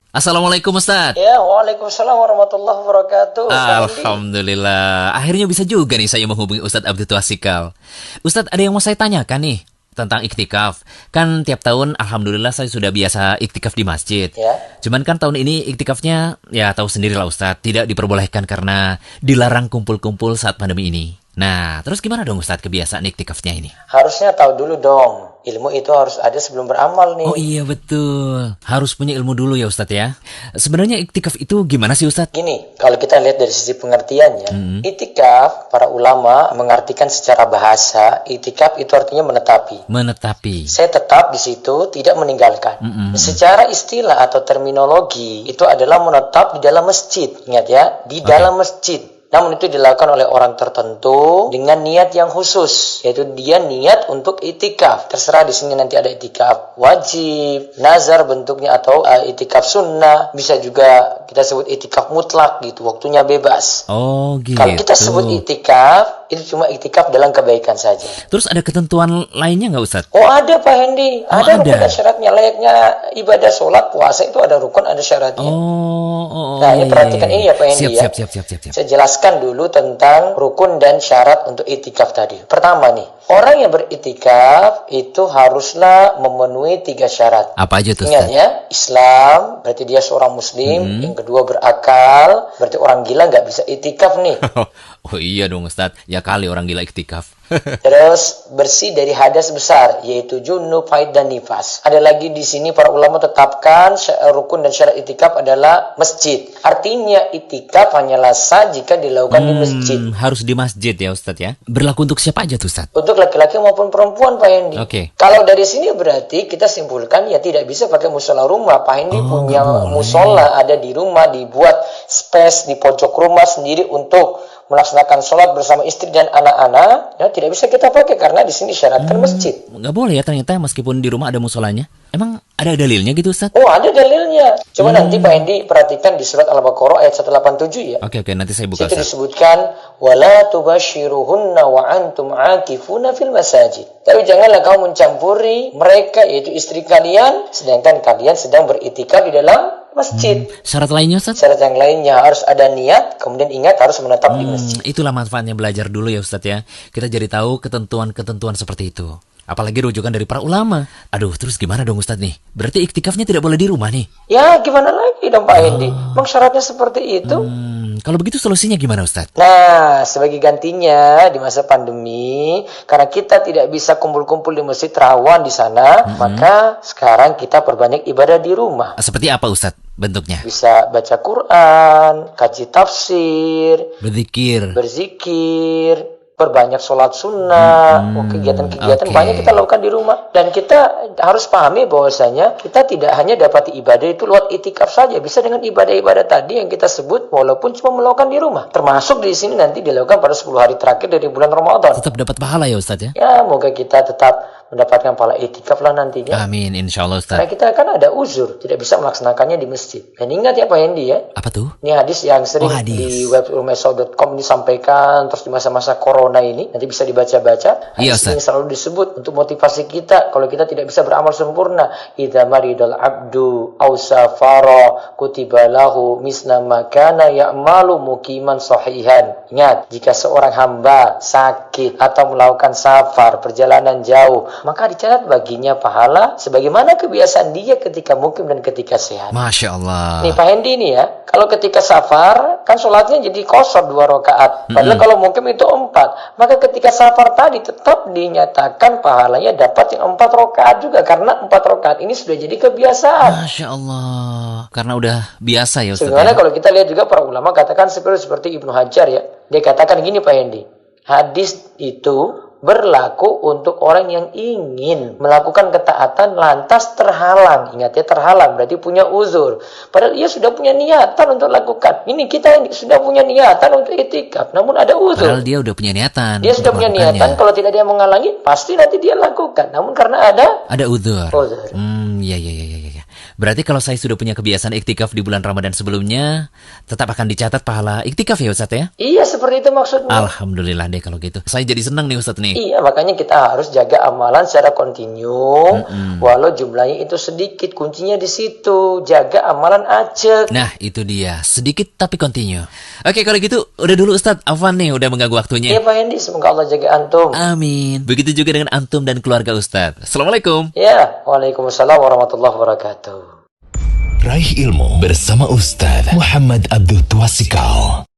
Assalamualaikum Ustaz. Ya, waalaikumsalam warahmatullahi wabarakatuh. Alhamdulillah. Akhirnya bisa juga nih saya menghubungi Ustadz Abdul Twasikal. Ustadz, ada yang mau saya tanyakan nih tentang iktikaf. Kan tiap tahun Alhamdulillah saya sudah biasa iktikaf di masjid. Ya. Cuman kan tahun ini iktikafnya ya tahu sendirilah Ustadz, tidak diperbolehkan karena dilarang kumpul-kumpul saat pandemi ini. Nah, terus gimana dong Ustadz kebiasaan iktikafnya ini? Harusnya tahu dulu dong. Ilmu itu harus ada sebelum beramal nih. Oh iya betul, harus punya ilmu dulu ya Ustadz ya. Sebenarnya iktikaf itu gimana sih Ustadz? Gini, kalau kita lihat dari sisi pengertiannya, itikaf, para ulama mengartikan secara bahasa, itikaf itu artinya menetapi. Menetapi. Saya tetap di situ, tidak meninggalkan. Secara istilah atau terminologi, itu adalah menetap di dalam masjid. Ingat ya, di dalam masjid. Namun itu dilakukan oleh orang tertentu dengan niat yang khusus, yaitu dia niat untuk itikaf. Terserah di sini nanti ada itikaf wajib, nazar bentuknya atau itikaf sunnah, bisa juga kita sebut itikaf mutlak gitu, waktunya bebas. Oh gitu. Kalau kita sebut itikaf, itu cuma itikaf dalam kebaikan saja. Terus ada ketentuan lainnya nggak Ustadz? Oh ada Pak Hendi, ada rukun ada. dan syaratnya. Layaknya ibadah sholat, puasa itu ada rukun, ada syaratnya. Nah ini perhatikan ini ya Pak Hendi ya. Siap. Saya jelaskan dulu tentang rukun dan syarat untuk itikaf tadi. Pertama nih, orang yang beritikaf itu haruslah memenuhi 3 syarat. Apa aja tuh Ingat Ustadz? ya, Islam berarti dia seorang muslim. Yang kedua berakal, berarti orang gila nggak bisa itikaf nih. Oh iya dong Ustadz, ya kali orang gila iktikaf. Terus bersih dari hadas besar, yaitu junub, haid dan nifas. Ada lagi di sini para ulama tetapkan rukun dan syarat itikaf adalah masjid. Artinya itikaf hanyalah sah jika dilakukan di masjid. Harus di masjid ya Ustadz ya. Berlaku untuk siapa aja tuh Ustadz? Untuk laki-laki maupun perempuan Pak Hendi. Oke. Kalau dari sini berarti kita simpulkan ya tidak bisa pakai musola rumah. Pak Hendi punya musola ada di rumah, dibuat space di pojok rumah sendiri untuk melaksanakan sholat bersama istri dan anak-anak, ya tidak bisa kita pakai karena di sini syaratkan masjid. Nggak boleh ya ternyata meskipun di rumah ada musolanya. Emang ada dalilnya gitu Ustadz? Oh ada dalilnya. Coba nanti Pak Hendi perhatikan di surat Al-Baqarah ayat 187 ya. Oke, nanti saya buka Itu Ustadz. disebutkan wala tubashiruhunna wa antum aakifuna fil masajid. Tapi janganlah kamu mencampuri mereka yaitu istri kalian sedangkan kalian sedang beritikaf di dalam masjid. Syarat lainnya Ustadz? Syarat yang lainnya harus ada niat, kemudian ingat harus menetap di masjid. Itulah manfaatnya belajar dulu ya Ustadz ya. Kita jadi tahu ketentuan-ketentuan seperti itu. Apalagi rujukan dari para ulama. Aduh, terus gimana dong Ustadz nih? Berarti iktikafnya tidak boleh di rumah nih? Ya, gimana lagi dong Pak Hendi? Memang syaratnya seperti itu. Kalau begitu solusinya gimana Ustadz? Nah, sebagai gantinya di masa pandemi, karena kita tidak bisa kumpul-kumpul di masjid rawan di sana, maka sekarang kita perbanyak ibadah di rumah. Seperti apa Ustadz bentuknya? Bisa baca Quran, kaji tafsir, berzikir, perbanyak sholat sunnah, kegiatan-kegiatan banyak kita lakukan di rumah. Dan kita harus pahami bahwasanya kita tidak hanya dapati ibadah itu lewat itikaf saja, bisa dengan ibadah-ibadah tadi yang kita sebut walaupun cuma melakukan di rumah. Termasuk di sini nanti dilakukan pada 10 hari terakhir dari bulan Ramadan. Tetap dapat pahala ya Ustadz ya? Ya, moga kita tetap mendapatkan pahala itikaf lah nantinya. Amin, insya Allah Ustadz. Karena kita kan ada uzur, tidak bisa melaksanakannya di masjid. Dan ingat ya Pak Hendi ya, Apa tuh? ini hadis yang sering di web rumesau.com disampaikan terus di masa-masa corona ini, nanti bisa dibaca-baca. Hadis ini selalu disebut untuk motivasi kita kalau kita tidak bisa beramal sempurna. Idza maridal abdu aw safara kutiba lahu misla ma kana ya'malu muqiman sahihan. Ingat, jika seorang hamba sakit atau melakukan safar, perjalanan jauh, maka dicatat baginya pahala sebagaimana kebiasaan dia ketika mukim dan ketika sehat. Masya Allah. Nih Pak Hendi nih ya, kalau ketika safar kan sholatnya jadi qashar 2 rakaat. Padahal kalau mukim itu 4. Maka ketika safar tadi tetap dinyatakan pahalanya dapat yang 4 rakaat juga karena 4 rakaat ini sudah jadi kebiasaan. Masya Allah. Karena udah biasa ya Ustaz. Sebenarnya kalau kita lihat juga para ulama katakan seperti Ibnu Hajar ya. Dia katakan gini Pak Hendi. Hadis itu berlaku untuk orang yang ingin melakukan ketaatan lantas terhalang. Ingat ya, terhalang berarti punya uzur. Padahal ia sudah punya niatan untuk lakukan. Ini kita yang sudah punya niatan untuk itikaf, namun ada uzur. Padahal dia udah punya niatan. Dia sudah punya niatan, kalau tidak dia menghalangi, pasti nanti dia lakukan. Namun karena ada uzur. Uzur. Ya. Berarti kalau saya sudah punya kebiasaan iktikaf di bulan Ramadan sebelumnya, tetap akan dicatat pahala iktikaf ya Ustadz ya? Iya, seperti itu maksudnya. Alhamdulillah deh kalau gitu. Saya jadi senang nih Ustadz nih. Iya, makanya kita harus jaga amalan secara kontinu, walau jumlahnya itu sedikit. Kuncinya di situ, jaga amalan aja. Nah, itu dia. Sedikit tapi kontinu. Oke, kalau gitu udah dulu Ustadz. Afwan nih, udah mengganggu waktunya. Iya Pak Hendi, semoga Allah jaga antum. Amin. Begitu juga dengan antum dan keluarga Ustadz. Assalamualaikum. Ya, waalaikumsalam warahmatullahi wabarakatuh. Raih ilmu bersama Ustaz Muhammad Abdul Twasikal.